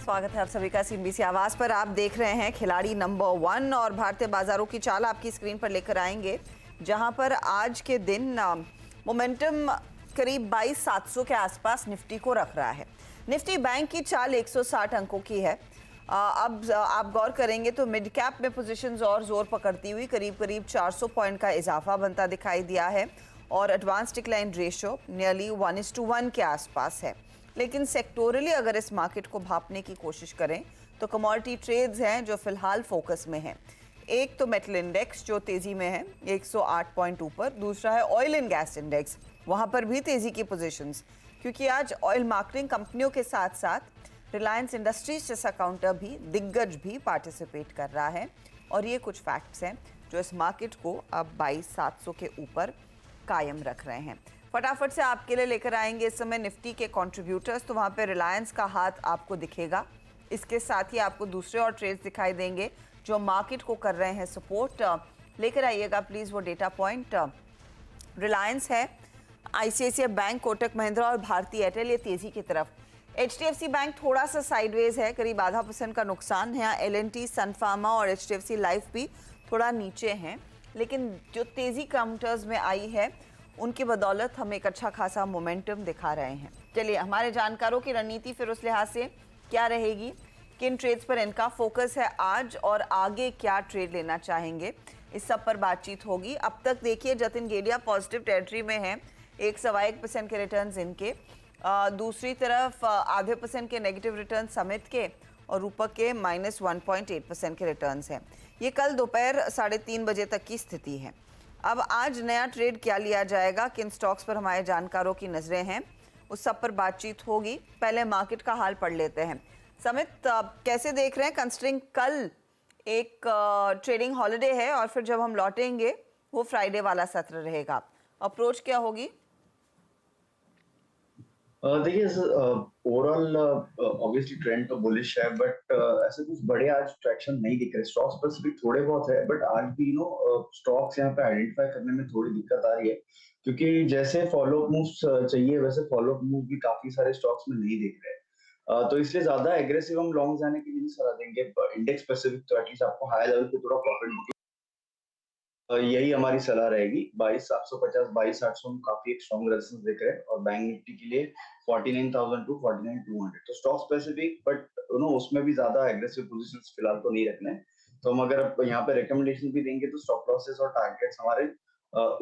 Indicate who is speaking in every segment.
Speaker 1: स्वागत है आप सभी का सीएनबीसी आवाज पर। आप देख रहे हैं खिलाड़ी नंबर 1 और भारतीय बाजारों की चाल आपकी स्क्रीन पर लेकर आएंगे, जहां पर आज के दिन मोमेंटम करीब 22,700 के आसपास निफ्टी को रख रहा है। निफ्टी बैंक की चाल 160 अंकों की है। अब आप गौर करेंगे तो मिड कैप में पोजीशंस और जोर पकड़ती हुई करीब 400 पॉइंट का इजाफा बनता दिखाई दिया है और एडवांस डिक्लाइन रेशियो नियरली 1:1 के आसपास है। लेकिन सेक्टोरली अगर इस मार्केट को भापने की कोशिश करें तो कमोडिटी ट्रेड्स हैं जो फिलहाल फोकस में हैं। एक तो मेटल इंडेक्स जो तेजी में है 108 पॉइंट ऊपर, दूसरा है ऑयल एंड गैस इंडेक्स, वहां पर भी तेजी की पोजीशंस, क्योंकि आज ऑयल मार्केटिंग कंपनियों के साथ साथ रिलायंस इंडस्ट्रीज जैसा काउंटर भी दिग्गज भी पार्टिसिपेट कर रहा है। और ये कुछ फैक्ट्स हैं जो इस मार्केट को अब 22,700 के ऊपर कायम रख रहे हैं। फटाफट से आपके लिए लेकर आएंगे इस समय निफ्टी के कंट्रीब्यूटर्स। तो वहाँ पे रिलायंस का हाथ आपको दिखेगा, इसके साथ ही आपको दूसरे और ट्रेड्स दिखाई देंगे जो मार्केट को कर रहे हैं सपोर्ट। लेकर आइएगा प्लीज़ वो डेटा पॉइंट। रिलायंस है, आईसीआईसीआई बैंक, कोटक महिंद्रा और भारतीय एयरटेल ये तेज़ी की तरफ। एचडीएफसी बैंक थोड़ा सा साइडवेज है, करीब 0.5% का नुकसान है। एलएनटी, सन फार्मा और एचडीएफसी लाइफ भी थोड़ा नीचे हैं, लेकिन जो तेज़ी काउंटर्स में आई है उनकी बदौलत हम एक अच्छा खासा मोमेंटम दिखा रहे हैं। चलिए, हमारे जानकारों की रणनीति फिर उस लिहाज से क्या रहेगी, किन ट्रेड्स पर इनका फोकस है आज और आगे क्या ट्रेड लेना चाहेंगे, इस सब पर बातचीत होगी। अब तक देखिए जतिन गेडिया पॉजिटिव टेरिटरी में है, 1.25% के रिटर्न्स इनके। दूसरी तरफ 0.5% के नेगेटिव रिटर्न समिट के और रूपक के -1.8% के रिटर्न्स हैं। ये कल दोपहर 3:30 बजे तक की स्थिति है। अब आज नया ट्रेड क्या लिया जाएगा, किन स्टॉक्स पर हमारे जानकारों की नज़रें हैं, उस सब पर बातचीत होगी। पहले मार्केट का हाल पढ़ लेते हैं। समित, कैसे देख रहे हैं कंसिडरिंग कल एक ट्रेडिंग हॉलिडे है और फिर जब हम लौटेंगे वो फ्राइडे वाला सत्र रहेगा, अप्रोच क्या होगी?
Speaker 2: देखिए, ओवरऑल ऑब्वियसली ट्रेंड तो बुलिश है, बट ऐसे कुछ बड़े आज ट्रैक्शन नहीं दिख रहे। स्टॉक स्पेसिफिक थोड़े बहुत है, बट आज भी स्टॉक्स यहाँ पे आइडेंटिफाई करने में थोड़ी दिक्कत आ रही है, क्योंकि जैसे फॉलो अप मूव्स चाहिए वैसे फॉलो अप मूव भी काफी सारे स्टॉक्स में नहीं दिख रहे। तो इसलिए ज्यादा एग्रेसिव हम लॉन्ग जाने की नहीं सलाह देंगे। इंडेक्स स्पेसिफिक तो एटलीस्ट आपको हाई लेवल पे थोड़ा प्रॉफिट, यही हमारी सलाह रहेगी। 22,750 22,800 में काफी एक स्ट्रॉन्ग रेजिस्टेंस देख रहे हैं और बैंक निफ्टी के लिए 49,000 टू 49,200। तो स्टॉक स्पेसिफिक, बट उसमें भी ज्यादा एग्रेसिव पोजीशंस फिलहाल तो नहीं रखने। तो हम अगर यहाँ पे रिकमेंडेशन भी देंगे तो स्टॉप लॉसेस और टारगेट्स हमारे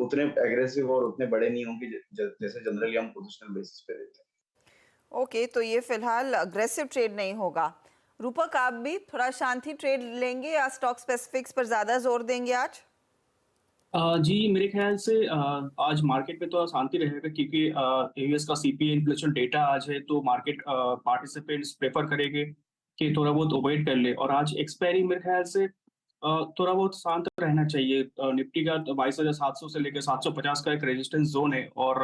Speaker 2: उतने एग्रेसिव और उतने बड़े नहीं होंगे जैसे जनरली हम पोजिशनल बेसिस पे देते हैं।
Speaker 1: ओके, तो ये फिलहाल अग्रेसिव ट्रेड नहीं होगा। रूपक, आप भी थोड़ा शांति ट्रेड लेंगे या स्टॉक स्पेसिफिक्स पर ज्यादा जोर देंगे आज?
Speaker 3: जी, मेरे ख्याल से आज मार्केट में तो शांति रहेगा, क्योंकि यूएस का सीपीआई इन्फ्लेशन डेटा आज है, तो मार्केट पार्टिसिपेंट्स प्रेफर करेंगे कि थोड़ा बहुत अवॉइड कर ले। और आज एक्सपायरी मेरे ख्याल से थोड़ा बहुत शांत रहना चाहिए। निफ्टी का 22,700 से लेकर 750 का एक रेजिस्टेंस जोन है और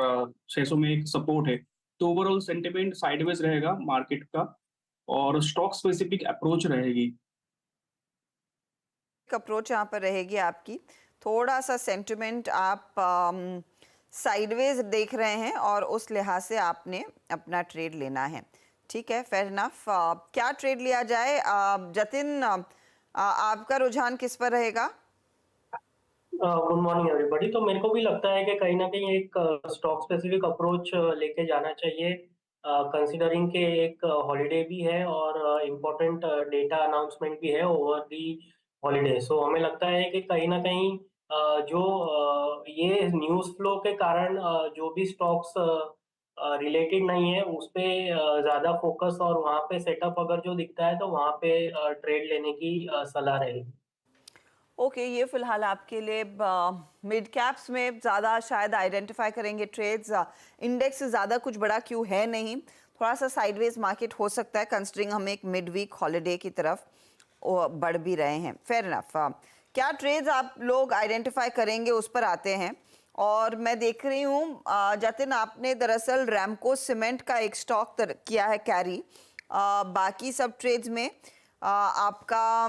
Speaker 3: 600 में एक सपोर्ट है। तो ओवरऑल सेंटिमेंट साइडवेज रहेगा मार्केट का और स्टॉक स्पेसिफिक अप्रोच रहेगी।
Speaker 1: अप्रोच यहाँ पर रहेगी आपकी, थोड़ा सा सेंटिमेंट आप साइडवेज देख रहे हैं और उस लिहाज से आपने अपना ट्रेड लेना है। ठीक है, फेयर इनफ। क्या ट्रेड लिया जाए? जतिन, आपका रुझान किस पर रहेगा?
Speaker 4: Good morning everybody. तो मेरे को भी लगता है कि कहीं ना कहीं एक स्टॉक स्पेसिफिक अप्रोच लेके जाना चाहिए, कंसीडरिंग के एक हॉलीडे भी है और इम्पोर्टेंट डेटा अनाउंसमेंट भी है ओवर दी हॉलीडे। सो हमें लगता है कि कहीं ना कहीं जो ये न्यूज़ फ्लो के कारण जो भी स्टॉक्स रिलेटेड नहीं है उस पे ज़्यादा फोकस और वहाँ पे सेटअप अगर जो दिखता है तो वहाँ पे ट्रेड लेने की सलाह रहेगी।
Speaker 1: ओके, ये फिलहाल आपके लिए मिड कैप्स में ज़्यादा शायद आइडेंटिफाई करेंगे ट्रेड्स। इंडेक्स से ज़्यादा कुछ बड़ा क्यों है नहीं, थोड़ा सा साइडवेज मार्केट हो सकता है कंसिडरिंग हम एक मिड वीक हॉलीडे की तरफ बढ़ भी रहे हैं। Fair enough. क्या ट्रेड्स आप लोग आइडेंटिफाई करेंगे उस पर आते हैं। और मैं देख रही हूँ जतिन, आपने दरअसल रैमको सीमेंट का एक स्टॉक किया है कैरी। बाकी सब ट्रेड्स में आपका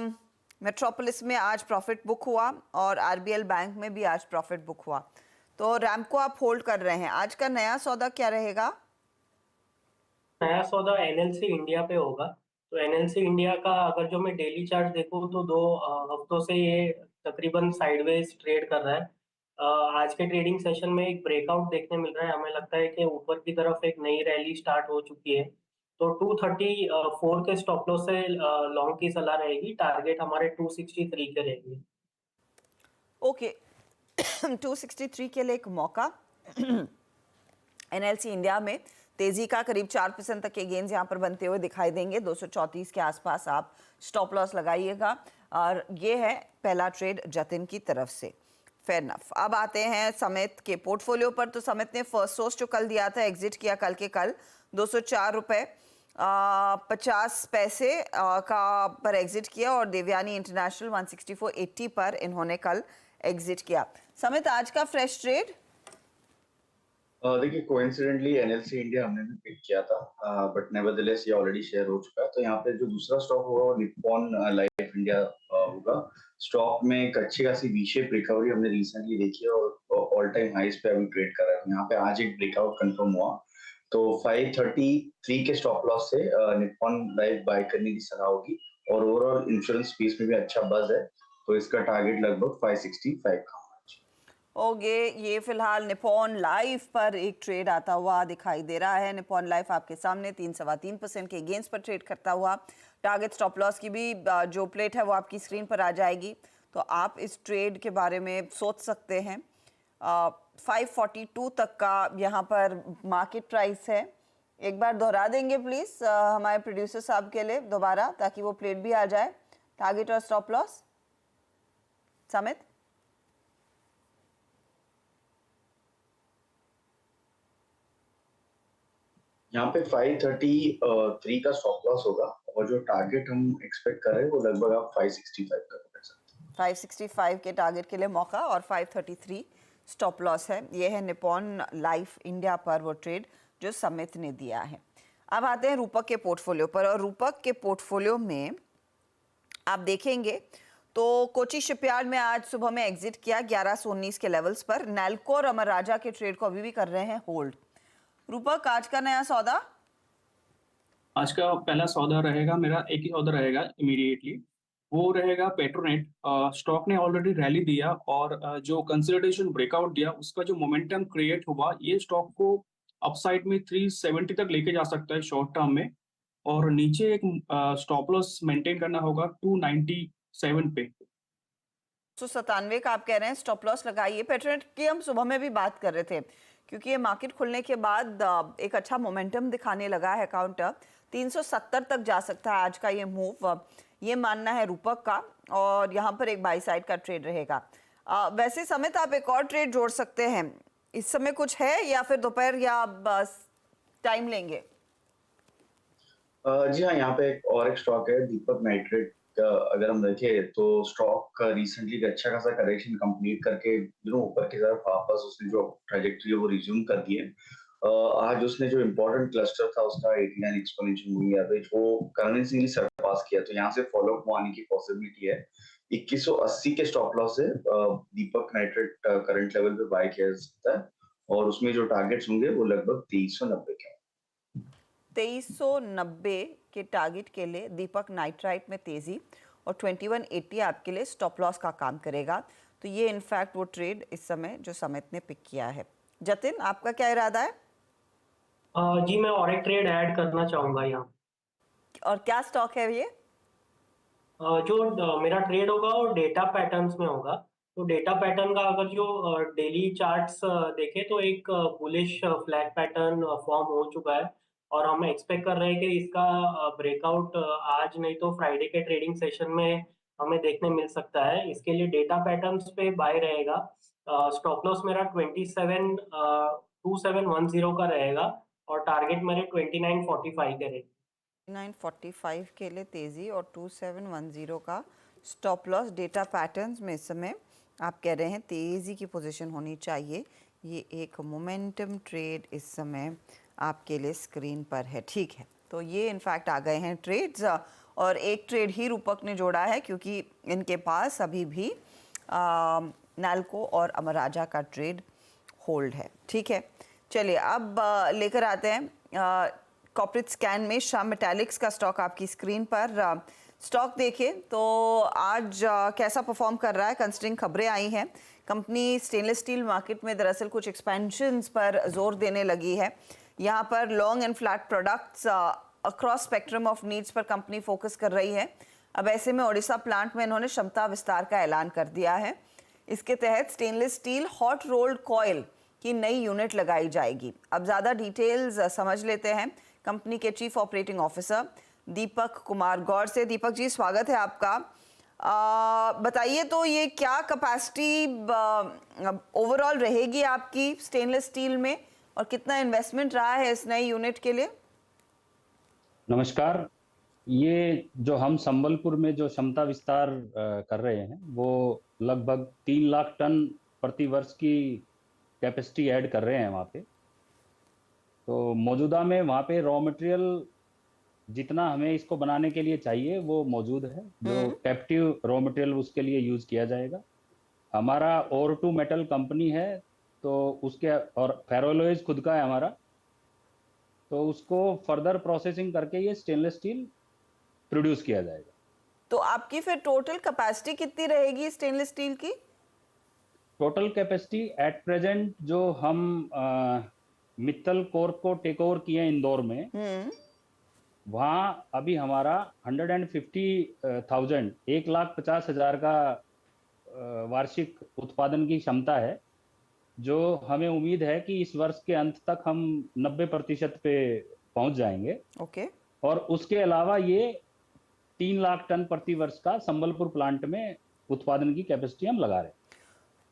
Speaker 1: मेट्रोपोलिस में आज प्रॉफिट बुक हुआ और आरबीएल बैंक में भी आज प्रॉफिट बुक हुआ, तो रैमको आप होल्ड कर रहे हैं। आज का नया सौदा क्या रहेगा?
Speaker 4: नया सौदा एनएलसी इंडिया पे होगा। तो एनएलसी इंडिया का अगर जो मैं डेली चार्ट देखूँ तो 2 हफ्तों से ये तकरीबन साइडवेज ट्रेड कर रहा है। आज के ट्रेडिंग सेशन में एक ब्रेकआउट देखने मिल रहा है, हमें लगता है कि ऊपर की तरफ एक नई रैली स्टार्ट हो चुकी है। तो 234 के स्टॉप लॉस से लॉन्ग की सलाह रहेगी, टारगेट हमारे 263 के रहेगी।
Speaker 1: ओके 263 के लिए एक मौका। एनएलसी इंडिया में तेजी का करीब 4% तक के गेंस यहाँ पर बनते हुए दिखाई देंगे। 234 के आसपास आप स्टॉप लॉस लगाइएगा। और ये है पहला ट्रेड जतिन की तरफ से। Fair enough. अब आते हैं समित के पोर्टफोलियो पर। तो समित ने फर्स्ट सोर्स जो कल दिया था एग्जिट किया कल के कल 204 रुपये 50 पैसे का पर एग्जिट किया। और देवयानी इंटरनेशनल 164.80 पर इन्होंने कल एग्जिट किया। समित आज का फ्रेश ट्रेड
Speaker 2: देखिए कोइंसिडेंटली एनएलसी इंडिया हमने भी पिक किया था, बट नेवरदलेस ये ऑलरेडी शेयर हो चुका है। तो यहाँ पे जो दूसरा स्टॉक होगा वो निप्पॉन लाइफ इंडिया होगा। स्टॉक में एक अच्छी खासी वी शेप रिकवरी हमने रिसेंटली देखी है और ऑल टाइम हाईज पे अभी ट्रेड कर रहा है। यहाँ पे आज एक ब्रेकआउट कंफर्म हुआ तो 533 के स्टॉप लॉस से निप्पॉन लाइफ बाय करने की सलाह होगी। और ओवरऑल इंश्योरेंस स्पेस में भी अच्छा बज है, तो इसका टारगेट लगभग 565 का।
Speaker 1: ओके ये फिलहाल निप्पॉन लाइफ पर एक ट्रेड आता हुआ दिखाई दे रहा है। निप्पॉन लाइफ आपके सामने 3.3% के गेंस पर ट्रेड करता हुआ। टारगेट स्टॉप लॉस की भी जो प्लेट है वो आपकी स्क्रीन पर आ जाएगी, तो आप इस ट्रेड के बारे में सोच सकते हैं। 542 तक का यहाँ पर मार्केट प्राइस है। एक बार दोहरा देंगे प्लीज़ हमारे प्रोड्यूसर साहब के लिए दोबारा, ताकि वो प्लेट भी आ जाए। टारगेट और स्टॉप लॉस समित।
Speaker 2: यहाँ पे 533 का स्टॉप लॉस होगा और जो टारगेट हम एक्सपेक्ट कर रहे हैं वो लगभग आप 565 का कर सकते हैं।
Speaker 1: 565 के टारगेट के लिए मौका और 533 स्टॉप लॉस है। ये है निप्पॉन लाइफ इंडिया पर वो ट्रेड जो समित ने दिया है। अब आते हैं रूपक के पोर्टफोलियो पर। और रूपक के पोर्टफोलियो में आप देखेंगे तो कोची शिपयार्ड में आज सुबह में एग्जिट किया 1119 के लेवल्स पर। नैल्को और अमर राजा के ट्रेड को अभी भी कर रहे हैं होल्ड। रूपक आज का नया सौदा?
Speaker 3: आज का पहला सौदा रहेगा मेरा, एक ही सौदा रहेगा इमीडिएटली, वो रहेगा पेट्रोनेट। स्टॉक ने ऑलरेडी रैली दिया और जो कंसोलिडेशन ब्रेकआउट दिया उसका जो मोमेंटम क्रिएट हुआ, ये स्टॉक को अपसाइड में 370 तक लेके जा सकता है शॉर्ट टर्म में। और नीचे एक स्टॉप लॉस मेंटेन करना होगा 297 पे।
Speaker 1: 197 का आप कह रहे हैं स्टॉप लॉस लगाइए। पेट्रोनेट की हम सुबह में भी बात कर रहे थे, क्योंकि ये मार्केट खुलने के बाद एक अच्छा मोमेंटम दिखाने लगा है। काउंटर 370 तक जा सकता है आज का ये मूव, ये मानना है रूपक का। और यहाँ पर एक बाई साइड का ट्रेड रहेगा। वैसे समित आप एक और ट्रेड जोड़ सकते हैं। इस समय कुछ है या फिर दोपहर या बस टाइम लेंगे?
Speaker 2: जी हाँ, यहाँ पे एक स्टॉक है दीपक नाइट्रेट का। अगर हम देखें तो स्टॉक रिसेंटली अच्छा खासा करेक्शन कंप्लीट करके ऊपर की तरफ वापस उसने जो ट्रैजेक्टरी है वो रिज्यूम कर दी है। आज उसने जो इम्पोर्टेंट क्लस्टर था उसका 89 एक्सपोनेंशियल मूविंग एवरेज वो कन्विंसिंगली सरपास किया, तो यहाँ से फॉलो अप आने की पॉसिबिलिटी है। 2180 के स्टॉप लॉस से दीपक नाइट्रेट करंट लेवल पे बाय किया जा सकता है और उसमें जो टारगेट्स होंगे वो लगभग 2390 के।
Speaker 1: 2390 के टारगेट के लिए दीपक नाइट्राइट में तेजी और 2180 आपके लिए स्टॉप लॉस का काम करेगा। तो ये इनफैक्ट वो ट्रेड इस समय जो समित ने पिक किया है। जतिन आपका क्या इरादा है?
Speaker 4: जी मैं और एक ट्रेड ऐड करना चाहूंगा यहाँ।
Speaker 1: और क्या स्टॉक है ये?
Speaker 4: जो मेरा ट्रेड होगा वो डेटा पैटर्न्स में होगा। तो डेटा पैटर्न का अगर जो डेली चार्ट्स देखें तो एक बुलिश फ्लैग पैटर्न फॉर्म हो चुका है और हम एक्सपेक्ट कर रहे हैं कि इसका ब्रेकआउट आज नहीं तो फ्राइडे के ट्रेडिंग सेशन में हमें देखने मिल सकता है। इसके लिए डेटा पैटर्न्स पे बाय रहेगा। स्टॉप लॉस मेरा 2710 का रहेगा और टारगेट मेरे 2945 के रहेगा।
Speaker 1: 945 के लिए तेजी और 2710 का स्टॉप लॉस। डेटा पैटर्न्स में इस समय आप कह रहे हैं तेजी की पोजीशन होनी चाहिए। ये एक मोमेंटम ट्रेड इस समय आपके लिए स्क्रीन पर है। ठीक है, तो ये इनफैक्ट आ गए हैं ट्रेड्स और एक ट्रेड ही रूपक ने जोड़ा है क्योंकि इनके पास अभी भी नैल्को और अमर राजा का ट्रेड होल्ड है। ठीक है, चलिए अब लेकर आते हैं कॉर्पोरेट स्कैन में श्याम मेटालिक्स का स्टॉक आपकी स्क्रीन पर। स्टॉक देखें तो आज कैसा परफॉर्म कर रहा है कंसिडरिंग खबरें आई हैं। कंपनी स्टेनलेस स्टील मार्केट में दरअसल कुछ एक्सपेंशंस पर जोर देने लगी है। यहाँ पर long and flat products across spectrum of needs पर कंपनी फोकस कर रही है। अब ऐसे में ओडिशा प्लांट में इन्होंने क्षमता विस्तार का ऐलान कर दिया है। इसके तहत stainless steel hot rolled coil की नई यूनिट लगाई जाएगी। अब ज़्यादा डिटेल्स समझ लेते हैं कंपनी के chief operating officer Deepak Kumar गौर से। दीपक जी, स्वागत है आपका। बताइए तो ये क्या कैपेसिटी ओवरऑल रहेगी आपकी स्टेनलेस स्टील में और कितना इन्वेस्टमेंट रहा है इस नई यूनिट के लिए?
Speaker 5: नमस्कार। ये जो हम संबलपुर में जो क्षमता विस्तार कर रहे हैं वो लगभग 3 लाख टन प्रति वर्ष की कैपेसिटी ऐड कर रहे हैं वहाँ पे। तो मौजूदा में वहाँ पे रॉ मटेरियल जितना हमें इसको बनाने के लिए चाहिए वो मौजूद है। जो कैप्टिव रॉ मटेरियल उसके लिए यूज किया जाएगा। हमारा ओर टू मेटल कंपनी है तो उसके और फेरोलॉयज खुद का है हमारा, तो उसको फर्दर प्रोसेसिंग करके ये स्टेनलेस स्टील प्रोड्यूस किया जाएगा। तो
Speaker 1: आपकी फिर टोटल कैपेसिटी कितनी रहेगी स्टेनलेस स्टील की?
Speaker 5: टोटल कैपेसिटी एट प्रेजेंट जो हम मित्तल कॉर्प को टेक ओवर किए इंदौर में, वहाँ अभी हमारा 150,000 1,50,000 का वार्षिक उत्पादन की क्षमता है, जो हमें उम्मीद है कि इस वर्ष के अंत तक हम 90% पे पहुंच जाएंगे।
Speaker 1: ओके।
Speaker 5: और उसके अलावा ये 3 लाख टन प्रति वर्ष का संबलपुर प्लांट में उत्पादन की कैपेसिटी हम लगा रहे हैं।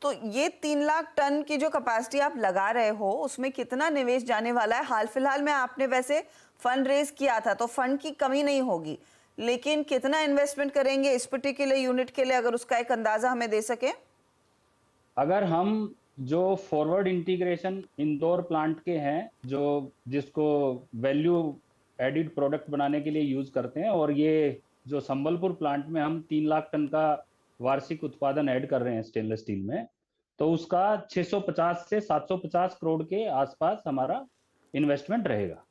Speaker 1: तो ये 3 लाख टन की जो कैपेसिटी आप लगा रहे हो उसमें कितना निवेश जाने वाला है? हाल फिलहाल में आपने वैसे फंड रेज किया था तो फंड की कमी नहीं होगी, लेकिन कितना इन्वेस्टमेंट करेंगे इस पर्टिकुलर यूनिट के लिए, अगर उसका एक अंदाजा हमें दे सके?
Speaker 5: अगर हम जो फॉरवर्ड इंटीग्रेशन इंदौर प्लांट के हैं, जो जिसको वैल्यू एडिड प्रोडक्ट बनाने के लिए यूज करते हैं, और ये जो संबलपुर प्लांट में हम 3 लाख टन का वार्षिक उत्पादन ऐड कर रहे हैं स्टेनलेस स्टील में, तो उसका 650 से 750 करोड़ के आसपास हमारा इन्वेस्टमेंट रहेगा।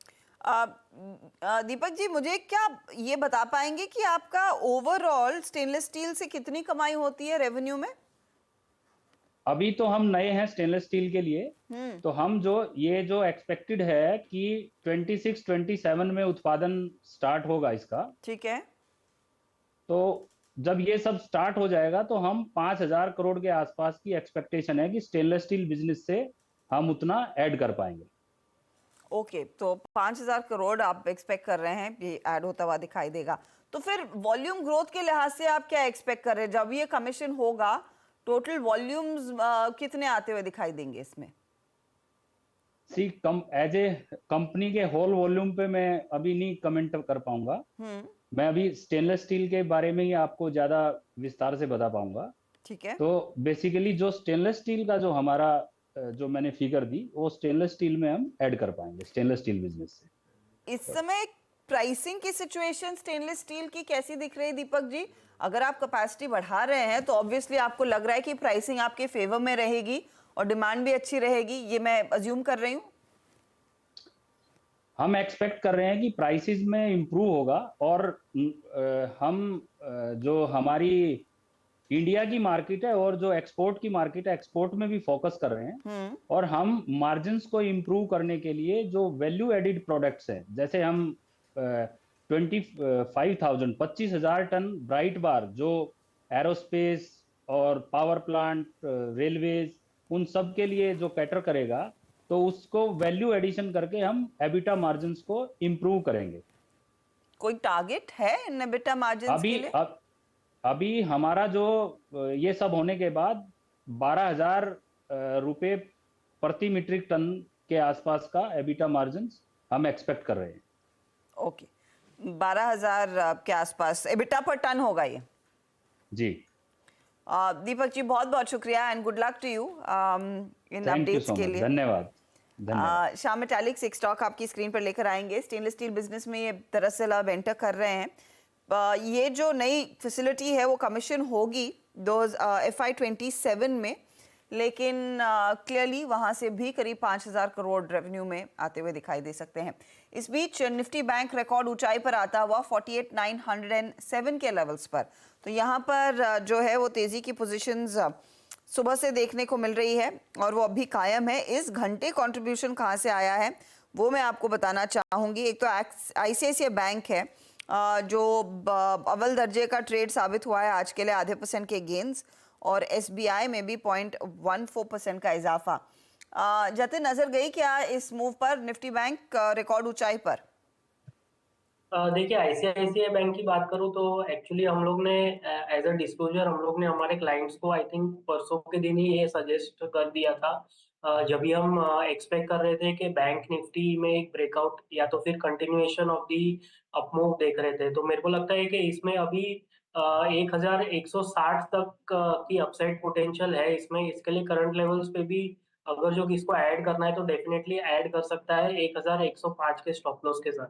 Speaker 1: दीपक जी, मुझे क्या ये बता पाएंगे कि आपका ओवरऑल स्टेनलेस स्टील से कितनी कमाई होती है रेवेन्यू में?
Speaker 5: अभी तो हम नए हैं स्टेनलेस स्टील के लिए, तो हम जो एक्सपेक्टेड है कि 26-27 में उत्पादन स्टार्ट होगा इसका।
Speaker 1: ठीक है।
Speaker 5: तो जब ये सब स्टार्ट हो जाएगा तो हम 5,000 करोड़ के आसपास की एक्सपेक्टेशन है कि स्टेनलेस स्टील बिजनेस से हम उतना ऐड कर पाएंगे।
Speaker 1: ओके, तो 5,000 करोड़ आप एक्सपेक्ट कर रहे हैं, ये ऐड होता हुआ दिखाई देगा। तो फिर वॉल्यूम ग्रोथ के लिहाज से आप क्या एक्सपेक्ट कर रहे हैं? जब ये कमीशन होगा टोटल वॉल्यूम्स कितने आते हुए दिखाई देंगे इसमें?
Speaker 5: एज ए कंपनी के होल वॉल्यूम पे मैं अभी नहीं कमेंट कर पाऊंगा। मैं अभी स्टेनलेस स्टील के बारे में ही आपको ज्यादा विस्तार से बता पाऊंगा।
Speaker 1: ठीक है।
Speaker 5: तो बेसिकली जो स्टेनलेस स्टील का जो हमारा जो मैंने फिगर दी वो स्टेनलेस स्टील में हम ऐड कर पाएंगे स्टेनलेस स्टील बिजनेस से।
Speaker 1: इस समय प्राइसिंग की सिचुएशन स्टेनलेस स्टील की कैसी दिख रही है दीपक जी? अगर आप कैपेसिटी बढ़ा रहे हैं तो ऑब्वियसली आपको लग रहा है कि प्राइसिंग आपके फेवर में रहेगी और डिमांड भी अच्छी रहेगी, ये मैं अज्यूम कर रही हूँ।
Speaker 5: हम एक्सपेक्ट कर रहे हैं कि प्राइसेस में इम्प्रूव होगा, और हम जो हमारी इंडिया की मार्केट है और जो एक्सपोर्ट की मार्केट है, एक्सपोर्ट में भी फोकस कर रहे हैं। और हम मार्जिन्स को इम्प्रूव करने के लिए जो वैल्यू एडिड प्रोडक्ट्स हैं, जैसे हम 25,000 टन ब्राइट बार जो एरोस्पेस और पावर प्लांट, रेलवेज, उन सब के लिए जो कैटर करेगा, तो उसको वैल्यू एडिशन करके हम एबिटा मार्जिन्स को इम्प्रूव करेंगे।
Speaker 1: कोई टारगेट है इन एबिटा मार्जिन्स के लिए?
Speaker 5: अभी हमारा जो ये सब होने के बाद 12,000 रुपए प्रति मीट्रिक टन के आसपास का एबिटा मार्जिन्स हम एक्सपेक्ट कर रहे हैं।
Speaker 1: ओके, 12,000 के आसपास एबिटा पर टन होगा ये।
Speaker 5: जी
Speaker 1: दीपक जी, बहुत बहुत शुक्रिया and good luck to you in updates के लिए।
Speaker 5: धन्यवाद।
Speaker 1: श्याम मेटालिक्स एक स्टॉक आपकी स्क्रीन पर लेकर आएंगे। स्टेनलेस स्टील बिजनेस में ये दरअसल अब एंटर कर रहे हैं। ये जो नई फैसिलिटी है वो कमीशन होगी FY27 में, लेकिन क्लियरली वहाँ से भी करीब 5,000 करोड़ रेवेन्यू में आते हुए दिखाई दे सकते हैं। इस बीच निफ्टी बैंक रिकॉर्ड ऊंचाई पर आता हुआ 48,907 के लेवल्स पर। तो यहाँ पर जो है वो तेजी की पोजीशंस सुबह से देखने को मिल रही है और वो अभी कायम है। इस घंटे कंट्रीब्यूशन कहाँ से आया है वो मैं आपको बताना चाहूँगी। एक तो आईसीआईसीआई बैंक है जो अव्वल दर्जे का ट्रेड साबित हुआ है आज के लिए, आधे % के गेंस, और एसबीआई में भी 0.14% का इजाफा। जतिन, नजर गई क्या इस मूव पर, निफ्टी बैंक रिकॉर्ड ऊंचाई पर?
Speaker 4: देखिए, आईसीआईसीआई बैंक की बात करूं तो एक्चुअली हम लोग ने एज अ डिस्क्लोजर हम लोग ने हमारे क्लाइंट्स को आई थिंक परसों के दिन ही ये सजेस्ट कर दिया था, जब भी हम एक्सपेक्ट कर रहे थे कि बैंक निफ्टी में एक ब्रेकआउट या तो फिर कंटिन्यूएशन ऑफ दी अपमूव देख रहे थे। तो मेरे को लगता है कि इसमें अभी 1160 तक की अपसाइड पोटेंशियल है इसमें। इसके लिए करंट लेवल्स पे भी अगर जो किसको ऐड करना है तो डेफिनेटली ऐड कर सकता है 1105 के स्टॉप लॉस के साथ।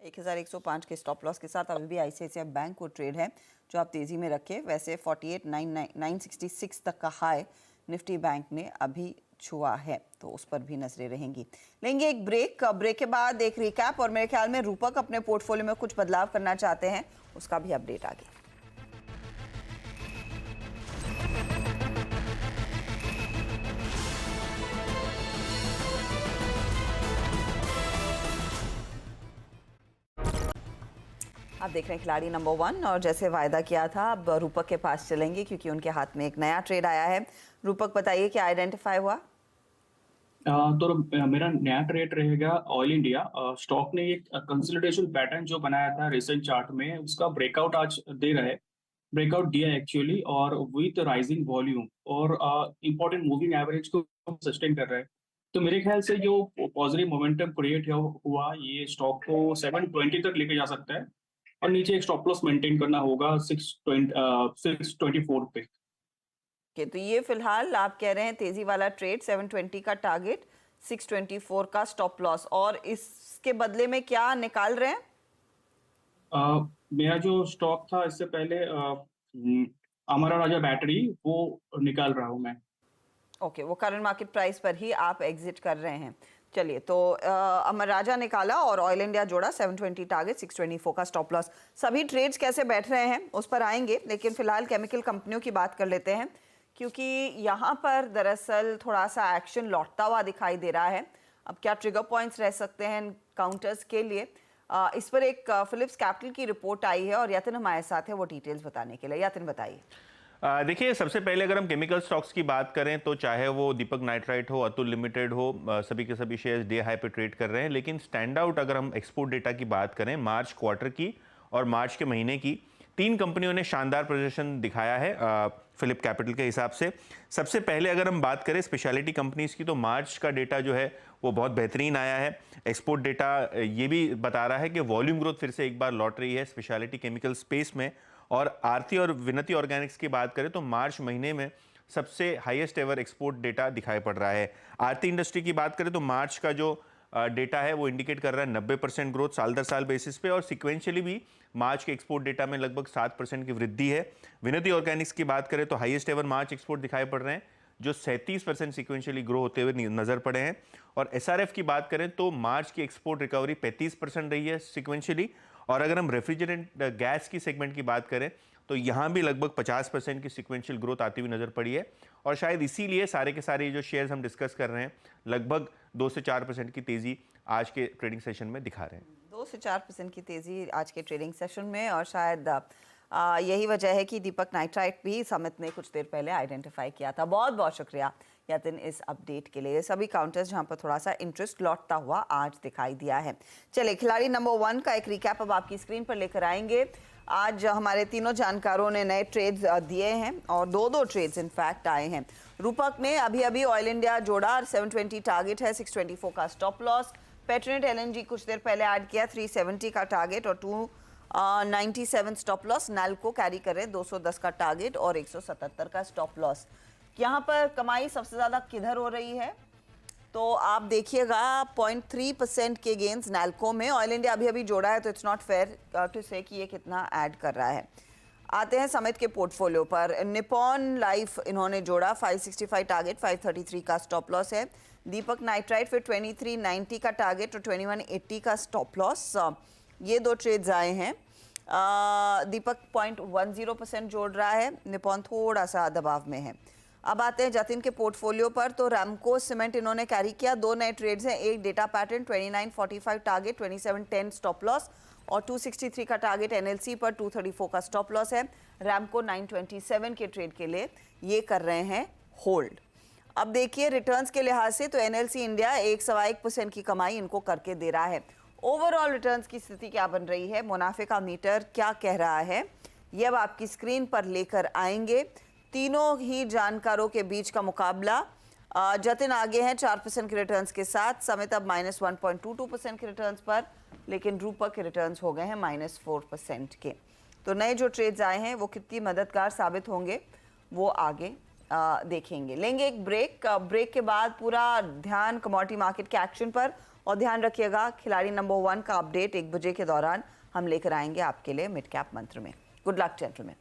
Speaker 1: 1105 के स्टॉप लॉस के साथ अभी भी आईसीआईसीआई बैंक को ट्रेड है जो आप तेजी में रखें। वैसे 48,966 तक का हाई निफ्टी बैंक ने अभी छुआ है, तो उस पर भी नजरें रहेंगी। लेंगे एक ब्रेक के बाद एक रिकैप, और मेरे ख्याल में रूपक अपने पोर्टफोलियो में कुछ बदलाव करना चाहते हैं, उसका भी अपडेट आगे। आप देख रहे हैं खिलाड़ी नंबर 1, और जैसे वायदा किया था अब रूपक के पास चलेंगे क्योंकि उनके हाथ में एक नया ट्रेड आया है। रूपक, बताइए क्या आइडेंटिफाई हुआ?
Speaker 3: तो मेरा नया ट्रेड रहेगा ऑयल इंडिया। स्टॉक ने एक कंसोलिडेशन पैटर्न जो बनाया था रिसेंट चार्ट में, उसका ब्रेकआउट आज दे रहा है, ब्रेकआउट दिया एक्चुअली, और विथ राइजिंग वॉल्यूम और इंपॉर्टेंट मूविंग एवरेज को सस्टेन कर रहा है। तो मेरे ख्याल से जो पॉजिटिव मोमेंटम क्रिएट हुआ, ये स्टॉक को 720 तक लेके जा सकता है, और नीचे एक स्टॉप लॉस मेंटेन करना होगा 624 पे।
Speaker 1: कि तो ये फिलहाल आप कह रहे हैं तेजी वाला ट्रेड, 720 का टारगेट, 624 का स्टॉप लॉस, और इसके बदले में क्या निकाल रहे हैं?
Speaker 3: मेरा जो स्टॉक था इससे पहले अमरा राजा बैटरी, वो निकाल रहा हूँ मैं।
Speaker 1: ओके, वो करंट मार्केट प्राइस पर ही आप एग्जिट कर रहे हैं। चलिए, तो अमर राजा निकाला और ऑयल इंडिया जोड़ा, 720 टारगेट, 624 का स्टॉप लॉस। सभी ट्रेड्स कैसे बैठ रहे हैं उस पर आएंगे, लेकिन फिलहाल केमिकल कंपनियों की बात कर लेते हैं क्योंकि यहाँ पर दरअसल थोड़ा सा एक्शन लौटता हुआ दिखाई दे रहा है। अब क्या ट्रिगर पॉइंट्स रह सकते हैं काउंटर्स के लिए, इस पर एक फिलिप्स कैपिटल की रिपोर्ट आई है और यतिन हमारे साथ है वो डिटेल्स बताने के लिए। यतिन, बताइए।
Speaker 6: देखिए, सबसे पहले अगर हम केमिकल स्टॉक्स की बात करें तो चाहे वो दीपक नाइट्राइट हो, अतुल लिमिटेड हो, सभी के सभी शेयर्स डे हाई पे ट्रेड कर रहे हैं। लेकिन स्टैंड आउट अगर हम एक्सपोर्ट डेटा की बात करें, मार्च क्वार्टर की और मार्च के महीने की, 3 कंपनियों ने शानदार प्रदर्शन दिखाया है फिलिप कैपिटल के हिसाब से। सबसे पहले अगर हम बात करें स्पेशलिटी कंपनीज की, तो मार्च का डेटा जो है वो बहुत बेहतरीन आया है। एक्सपोर्ट डेटा ये भी बता रहा है कि वॉल्यूम ग्रोथ फिर से एक बार लौट रही है स्पेशलिटी केमिकल स्पेस में। और आरती और विनती ऑर्गेनिक्स की बात करें तो मार्च महीने में सबसे हाईएस्ट एवर एक्सपोर्ट डेटा दिखाई पड़ रहा है। आरती इंडस्ट्री की बात करें तो मार्च का जो डेटा है वो इंडिकेट कर रहा है 90% ग्रोथ साल दर साल बेसिस पे, और सिक्वेंशियली भी मार्च के एक्सपोर्ट डेटा में लगभग 7% की वृद्धि है। विनती ऑर्गेनिक्स की बात करें तो हाईएस्ट एवर मार्च एक्सपोर्ट दिखाई पड़ रहे हैं जो 37% सिक्वेंशियली ग्रो होते हुए नजर पड़े हैं। और एसआरएफ की बात करें तो मार्च की एक्सपोर्ट रिकवरी 35% रही है सिक्वेंशियली। और अगर हम रेफ्रिजरेंट गैस की सेगमेंट की बात करें तो यहाँ भी लगभग 50% की सिक्वेंशियल ग्रोथ आती हुई नजर पड़ी है। और शायद इसीलिए सारे के सारे जो शेयर्स हम डिस्कस कर रहे हैं लगभग 2 से 4% की तेजी आज के ट्रेडिंग सेशन में दिखा रहे हैं।
Speaker 1: 2 से 4% की तेजी आज के ट्रेडिंग सेशन में, और शायद यही वजह है कि दीपक नाइट्राइट भी समित ने कुछ देर पहले आइडेंटिफाई किया था। बहुत बहुत शुक्रिया यतिन इस अपडेट के लिए। सभी काउंटर्स जहां पर थोड़ा सा इंटरेस्ट लौटता हुआ आज दिखाई दिया है। चलिए, खिलाड़ी नंबर 1 का एक रिकैप अब आपकी स्क्रीन पर लेकर आएंगे। आज हमारे तीनों जानकारों ने नए ट्रेड्स दिए हैं और 2 ट्रेड्स इनफैक्ट आए हैं। रूपक ने अभी ऑयल इंडिया जोड़ा, 720 टारगेट है, 624 का स्टॉप लॉस। पेट्रोनेट एलएनजी कुछ देर पहले ऐड किया, 370 का टारगेट और 297 स्टॉप लॉस। नैल्को कैरी करे 210 का टारगेट और 177 का स्टॉप लॉस। यहाँ पर कमाई सबसे ज़्यादा किधर हो रही है तो आप देखिएगा 0.3% के गेंस नैल्को में। ऑयल इंडिया अभी जोड़ा है तो इट्स नॉट फेयर टू से कि ये कितना ऐड कर रहा है। आते हैं समित के पोर्टफोलियो पर। निपॉन लाइफ इन्होंने जोड़ा, 565 टारगेट, 533 का स्टॉप लॉस है। दीपक नाइट्राइट फिर 2390 का टारगेट और 2180 का स्टॉप लॉस। ये दो ट्रेड्स आए हैं। दीपक 0.10% जोड़ रहा है, निपॉन थोड़ा सा दबाव में है। अब आते हैं जतिन के पोर्टफोलियो पर। तो रैमको सीमेंट इन्होंने कैरी किया। दो नए ट्रेड्स हैं, एक data pattern 2945 target 2710 stop loss और 263 का टारगेट एनएलसी पर 234 का स्टॉप लॉस है। रैमको 927 के ट्रेड के लिए ये कर रहे हैं होल्ड। अब देखिए रिटर्न्स के लिहाज से तो एनएलसी इंडिया 1.1% की कमाई इनको करके दे रहा है। ओवरऑल रिटर्न्स की स्थिति क्या बन रही है, मुनाफे का मीटर क्या कह रहा है, ये अब आपकी स्क्रीन पर लेकर आएंगे। तीनों ही जानकारों के बीच का मुकाबला। जतिन आगे हैं 4% के रिटर्न्स के साथ, समित अब -1.22% के रिटर्न्स पर, लेकिन रूपक के रिटर्न्स हो गए हैं -4% के। तो नए जो ट्रेड्स आए हैं वो कितनी मददगार साबित होंगे वो आगे देखेंगे। लेंगे एक ब्रेक। ब्रेक के बाद पूरा ध्यान कमोडिटी मार्केट के एक्शन पर, और ध्यान रखिएगा खिलाड़ी नंबर 1 का अपडेट 1 बजे के दौरान हम लेकर आएंगे आपके लिए मिड कैप मंत्र में। Good luck gentleman.